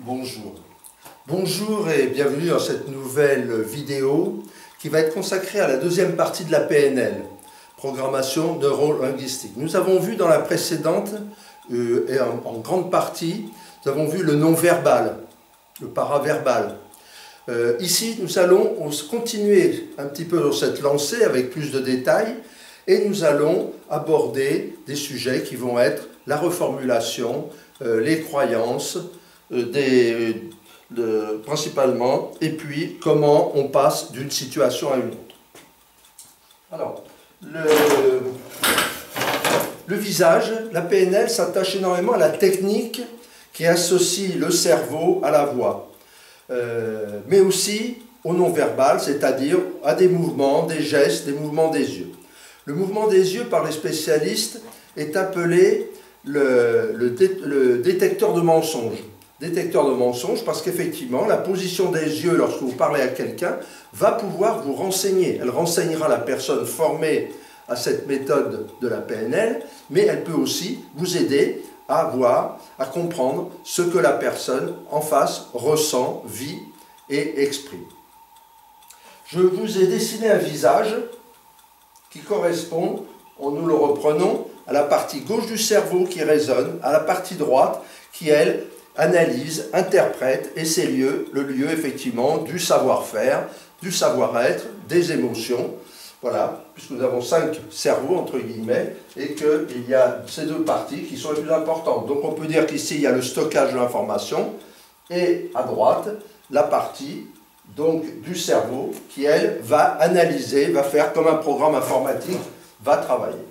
Bonjour. Bonjour et bienvenue dans cette nouvelle vidéo qui va être consacrée à la deuxième partie de la PNL, Programmation Neuro-Linguistique. Nous avons vu dans la précédente, et en grande partie, nous avons vu le non-verbal, le paraverbal. Ici, nous allons continuer un petit peu dans cette lancée avec plus de détails et nous allons aborder des sujets qui vont être la reformulation, les croyances, principalement, et puis comment on passe d'une situation à une autre. Alors, le visage, la PNL s'attache énormément à la technique qui associe le cerveau à la voix, mais aussi au non-verbal, c'est-à-dire à des mouvements, des gestes, des mouvements des yeux. Le mouvement des yeux, par les spécialistes, est appelé le détecteur de mensonges. Détecteur de mensonges parce qu'effectivement, la position des yeux lorsque vous parlez à quelqu'un va pouvoir vous renseigner. Elle renseignera la personne formée à cette méthode de la PNL, mais elle peut aussi vous aider à voir, à comprendre ce que la personne en face ressent, vit et exprime. Je vous ai dessiné un visage qui correspond, nous le reprenons, à la partie gauche du cerveau qui résonne, à la partie droite qui, elle, analyse, interprète, et c'est le lieu effectivement du savoir-faire, du savoir-être, des émotions. Voilà, puisque nous avons 5 cerveaux, entre guillemets, et qu'il y a ces deux parties qui sont les plus importantes. Donc on peut dire qu'ici, il y a le stockage de l'information, et à droite, la partie donc, du cerveau qui, elle, va analyser, va faire comme un programme informatique, va travailler.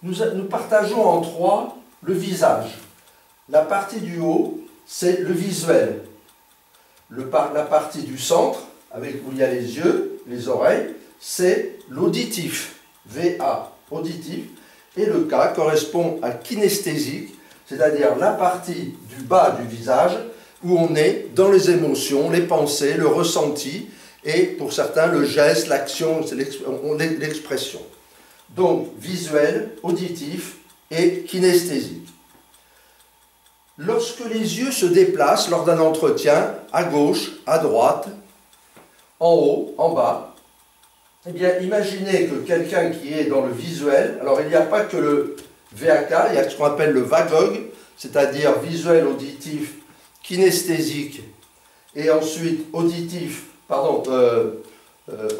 Nous partageons en 3 le visage. La partie du haut, c'est le visuel. La partie du centre, où il y a les yeux, les oreilles, c'est l'auditif. VA, auditif. Et le K correspond à kinesthésique, c'est-à-dire la partie du bas du visage, où on est dans les émotions, les pensées, le ressenti, et pour certains, le geste, l'action, l'expression. Donc, visuel, auditif et kinesthésique. Lorsque les yeux se déplacent lors d'un entretien, à gauche, à droite, en haut, en bas, eh bien, imaginez que quelqu'un qui est dans le visuel, alors il n'y a pas que le VAK, il y a ce qu'on appelle le VAGOG, c'est-à-dire visuel, auditif, kinesthésique, et ensuite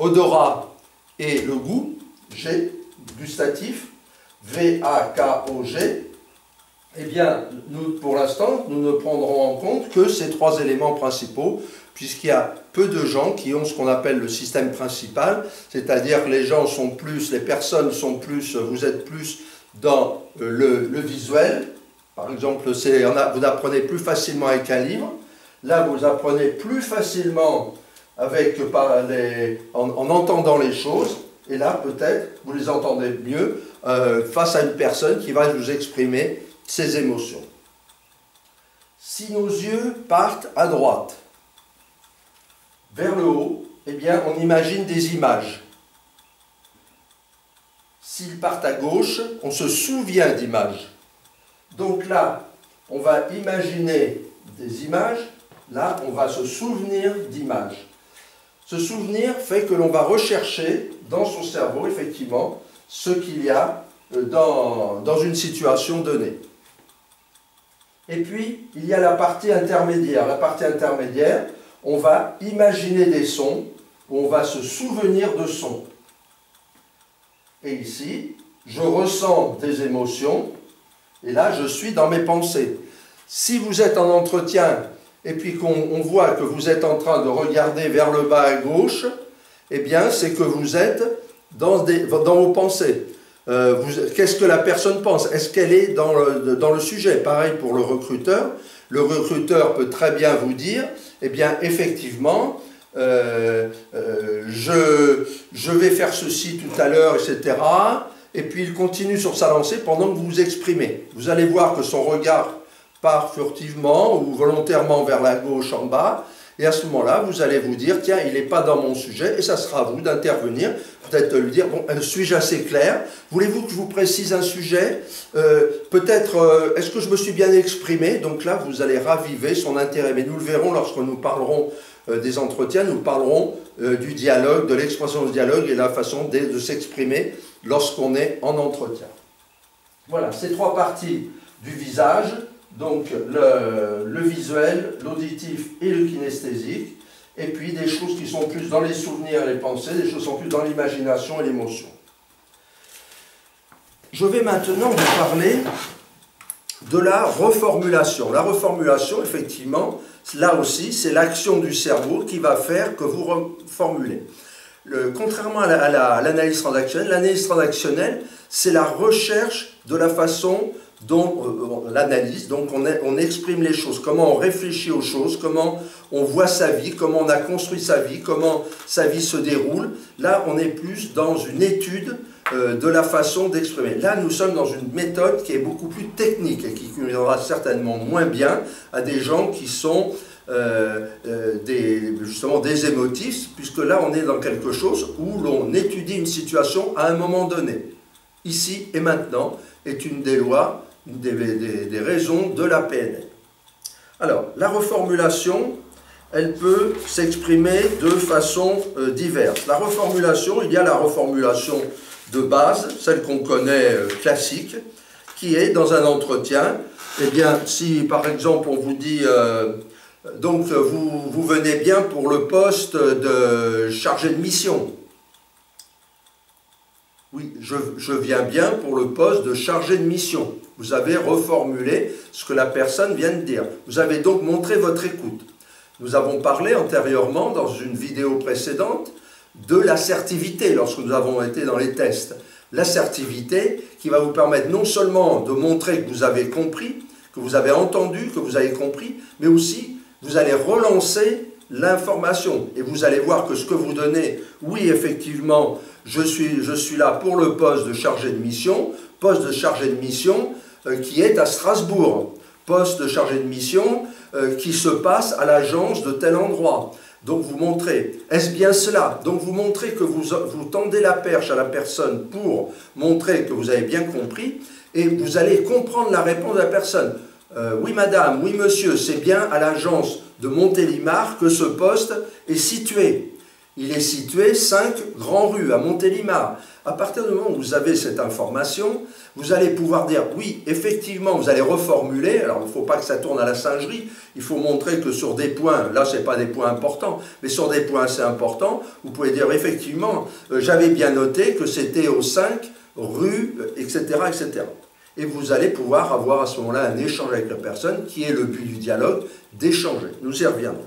odorat et le goût, G, gustatif, VAKOG. Eh bien, pour l'instant, nous ne prendrons en compte que ces 3 éléments principaux, puisqu'il y a peu de gens qui ont ce qu'on appelle le système principal, c'est-à-dire que les personnes sont plus, vous êtes plus dans le visuel. Par exemple, vous apprenez plus facilement avec un livre. Là, vous apprenez plus facilement en entendant les choses. Et là, peut-être, vous les entendez mieux face à une personne qui va vous exprimer ses émotions. Si nos yeux partent à droite, vers le haut, eh bien, on imagine des images. S'ils partent à gauche, on se souvient d'images. Donc là, on va imaginer des images, là, on va se souvenir d'images. Ce souvenir fait que l'on va rechercher dans son cerveau, effectivement, ce qu'il y a dans une situation donnée. Et puis, il y a la partie intermédiaire. La partie intermédiaire, on va imaginer des sons, on va se souvenir de sons. Et ici, je ressens des émotions, et là, je suis dans mes pensées. Si vous êtes en entretien, et puis qu'on voit que vous êtes en train de regarder vers le bas à gauche, eh bien, c'est que vous êtes dans vos pensées. Qu'est-ce que la personne pense? Est-ce qu'elle est dans le sujet? Pareil pour le recruteur. Le recruteur peut très bien vous dire, eh bien, effectivement, je vais faire ceci tout à l'heure, etc. Et puis il continue sur sa lancée pendant que vous vous exprimez. Vous allez voir que son regard part furtivement ou volontairement vers la gauche en bas, Et à ce moment-là, vous allez vous dire, tiens, il n'est pas dans mon sujet, et ça sera à vous d'intervenir, peut-être lui dire, bon, suis-je assez clair? Voulez-vous que je vous précise un sujet? Peut-être, est-ce que je me suis bien exprimé? Donc là, vous allez raviver son intérêt. Mais nous le verrons lorsque nous parlerons des entretiens, nous parlerons du dialogue, de l'expression du dialogue et la façon de s'exprimer lorsqu'on est en entretien. Voilà, ces trois parties du visage, donc le visuel, l'auditif et le kinesthésique, et puis des choses qui sont plus dans les souvenirs et les pensées, des choses qui sont plus dans l'imagination et l'émotion. Je vais maintenant vous parler de la reformulation. La reformulation, effectivement, là aussi, c'est l'action du cerveau qui va faire que vous reformulez. Contrairement à l'analyse transactionnelle, c'est la recherche de la façon dont l'analyse, donc on exprime les choses, comment on réfléchit aux choses, comment on voit sa vie, comment on a construit sa vie, comment sa vie se déroule. Là, on est plus dans une étude de la façon d'exprimer. Là, nous sommes dans une méthode qui est beaucoup plus technique et qui conviendra certainement moins bien à des gens qui sont justement des émotifs, puisque là, on est dans quelque chose où l'on étudie une situation à un moment donné. Ici et maintenant est une des lois, des raisons de la PNL. Alors, la reformulation, elle peut s'exprimer de façon diverse. La reformulation, il y a la reformulation de base, celle qu'on connaît classique, qui est dans un entretien. Eh bien, si par exemple on vous dit, donc vous venez bien pour le poste de chargé de mission. Oui, je viens bien pour le poste de chargé de mission. Vous avez reformulé ce que la personne vient de dire. Vous avez donc montré votre écoute. Nous avons parlé antérieurement, dans une vidéo précédente, de l'assertivité lorsque nous avons été dans les tests. L'assertivité qui va vous permettre non seulement de montrer que vous avez compris, que vous avez entendu, que vous avez compris, mais aussi vous allez relancer l'information. Et vous allez voir que ce que vous donnez, oui, effectivement, je suis là pour le poste de chargé de mission qui est à Strasbourg, poste de chargé de mission qui se passe à l'agence de tel endroit. Donc vous montrez, est-ce bien cela? Donc vous montrez que vous tendez la perche à la personne pour montrer que vous avez bien compris, et vous allez comprendre la réponse de la personne. Oui madame, oui monsieur, c'est bien à l'agence de Montélimar que ce poste est situé. Il est situé 5 Grand Rue à Montélimar. À partir du moment où vous avez cette information, vous allez pouvoir dire oui, effectivement, vous allez reformuler. Alors il ne faut pas que ça tourne à la singerie. Il faut montrer que sur des points, là ce n'est pas des points importants, mais sur des points assez importants, vous pouvez dire effectivement, j'avais bien noté que c'était aux 5 rues, etc., etc. Et vous allez pouvoir avoir à ce moment-là un échange avec la personne, qui est le but du dialogue, d'échanger. Nous y reviendrons.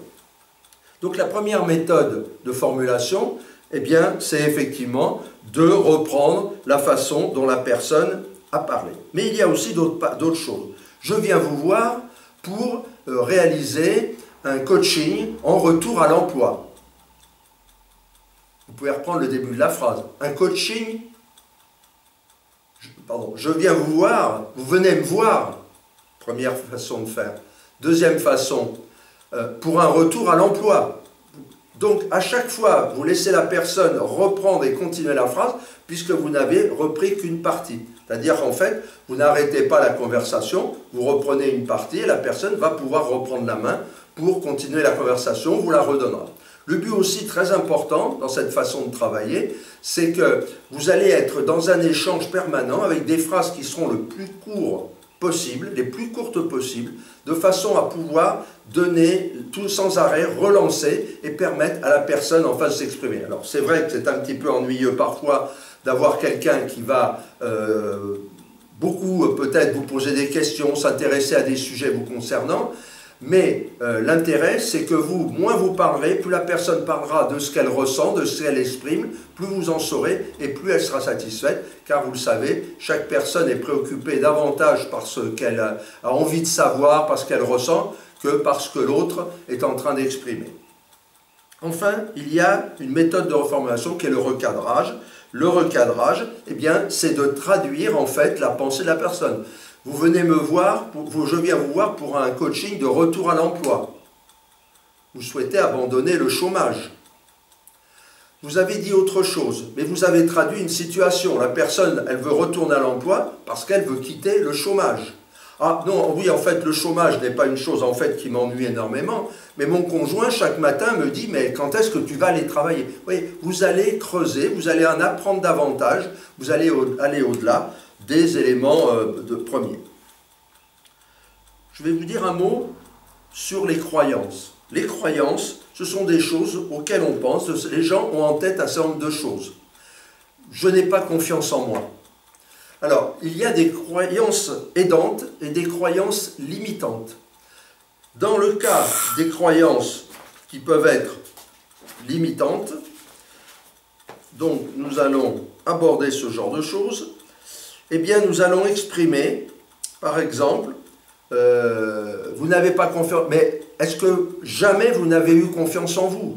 Donc la première méthode de formulation, eh bien, c'est effectivement de reprendre la façon dont la personne a parlé. Mais il y a aussi d'autres choses. Je viens vous voir pour réaliser un coaching en retour à l'emploi. Vous pouvez reprendre le début de la phrase. Un coaching, je viens vous voir, vous venez me voir. Première façon de faire. Deuxième façon, pour un retour à l'emploi. Donc, à chaque fois, vous laissez la personne reprendre et continuer la phrase, puisque vous n'avez repris qu'une partie. C'est-à-dire qu'en fait, vous n'arrêtez pas la conversation, vous reprenez une partie et la personne va pouvoir reprendre la main pour continuer la conversation, vous la redonnera. Le but aussi très important dans cette façon de travailler, c'est que vous allez être dans un échange permanent avec des phrases qui seront le plus courtes possible, les plus courtes possibles, de façon à pouvoir donner tout sans arrêt, relancer et permettre à la personne en face de s'exprimer. Alors c'est vrai que c'est un petit peu ennuyeux parfois d'avoir quelqu'un qui va beaucoup peut-être vous poser des questions, s'intéresser à des sujets vous concernant, mais l'intérêt c'est que moins vous parlerez, plus la personne parlera de ce qu'elle ressent, de ce qu'elle exprime, plus vous en saurez et plus elle sera satisfaite, car vous le savez, chaque personne est préoccupée davantage par ce qu'elle a envie de savoir, par ce qu'elle ressent, que par ce que l'autre est en train d'exprimer. Enfin, il y a une méthode de reformulation qui est le recadrage. Le recadrage, eh bien, c'est de traduire en fait la pensée de la personne. Vous venez me voir, je viens vous voir pour un coaching de retour à l'emploi. vous souhaitez abandonner le chômage. Vous avez dit autre chose, mais vous avez traduit une situation. La personne, elle veut retourner à l'emploi parce qu'elle veut quitter le chômage. Ah non, oui, en fait, le chômage n'est pas une chose en fait qui m'ennuie énormément, mais mon conjoint, chaque matin, me dit, mais quand est-ce que tu vas aller travailler? Oui, vous allez creuser, vous allez en apprendre davantage, vous allez aller au-delà des éléments premiers. Je vais vous dire un mot sur les croyances. Les croyances, ce sont des choses auxquelles on pense. Les gens ont en tête un certain nombre de choses. Je n'ai pas confiance en moi. Alors, il y a des croyances aidantes et des croyances limitantes. Dans le cas des croyances qui peuvent être limitantes, donc nous allons aborder ce genre de choses, eh bien nous allons exprimer, par exemple, vous n'avez pas confiance, mais est-ce que jamais vous n'avez eu confiance en vous?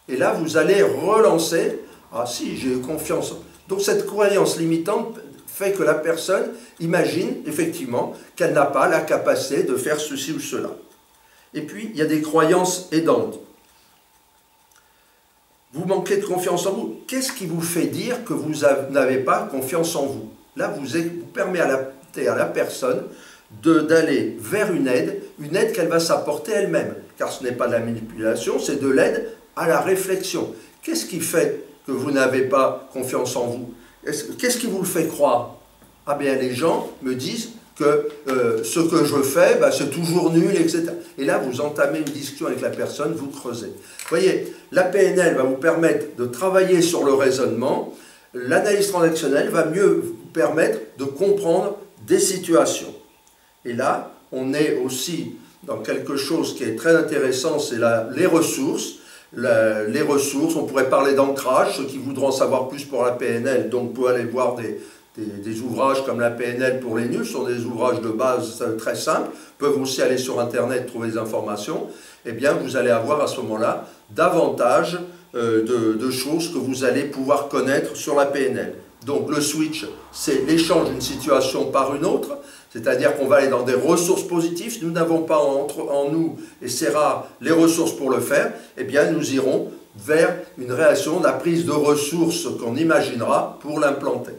Et là, vous allez relancer, ah si, j'ai eu confiance. Donc cette croyance limitante fait que la personne imagine effectivement qu'elle n'a pas la capacité de faire ceci ou cela. Et puis, il y a des croyances aidantes. Vous manquez de confiance en vous. Qu'est-ce qui vous fait dire que vous n'avez pas confiance en vous? Là, vous permet à la personne d'aller vers une aide qu'elle va s'apporter elle-même. Car ce n'est pas de la manipulation, c'est de l'aide à la réflexion. Qu'est-ce qui fait que vous n'avez pas confiance en vous? Qu'est-ce qui vous le fait croire? Ah bien, les gens me disent que ce que je fais, ben, c'est toujours nul, etc. Et là, vous entamez une discussion avec la personne, vous creusez. Vous voyez, la PNL va vous permettre de travailler sur le raisonnement. L'analyse transactionnelle va mieux vous permettre de comprendre des situations. Et là, on est aussi dans quelque chose qui est très intéressant, c'est les ressources. Les ressources, on pourrait parler d'ancrage, ceux qui voudront en savoir plus pour la PNL, donc vous pouvez aller voir des ouvrages comme la PNL pour les nuls, ce sont des ouvrages de base très simples, peuvent aussi aller sur Internet trouver des informations, eh bien vous allez avoir à ce moment-là davantage de choses que vous allez pouvoir connaître sur la PNL. Donc le switch, c'est l'échange d'une situation par une autre, c'est-à-dire qu'on va aller dans des ressources positives, nous n'avons pas en nous, et c'est rare, les ressources pour le faire, eh bien nous irons vers une réaction, la prise de ressources qu'on imaginera pour l'implanter.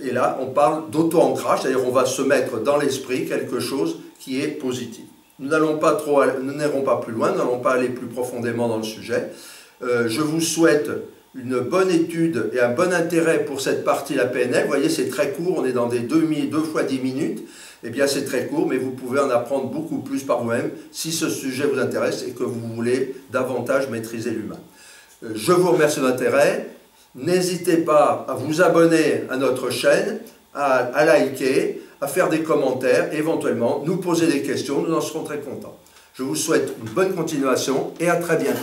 Et là, on parle d'auto-ancrage, c'est-à-dire on va se mettre dans l'esprit quelque chose qui est positif. Nous n'irons pas plus loin, nous n'allons pas aller plus profondément dans le sujet. Je vous souhaite une bonne étude et un bon intérêt pour cette partie de la PNL. Vous voyez, c'est très court, on est dans des 2 fois 10 minutes. Eh bien, c'est très court, mais vous pouvez en apprendre beaucoup plus par vous-même si ce sujet vous intéresse et que vous voulez davantage maîtriser l'humain. Je vous remercie de votre intérêt. N'hésitez pas à vous abonner à notre chaîne, à liker, à faire des commentaires, et éventuellement nous poser des questions, nous en serons très contents. Je vous souhaite une bonne continuation et à très bientôt.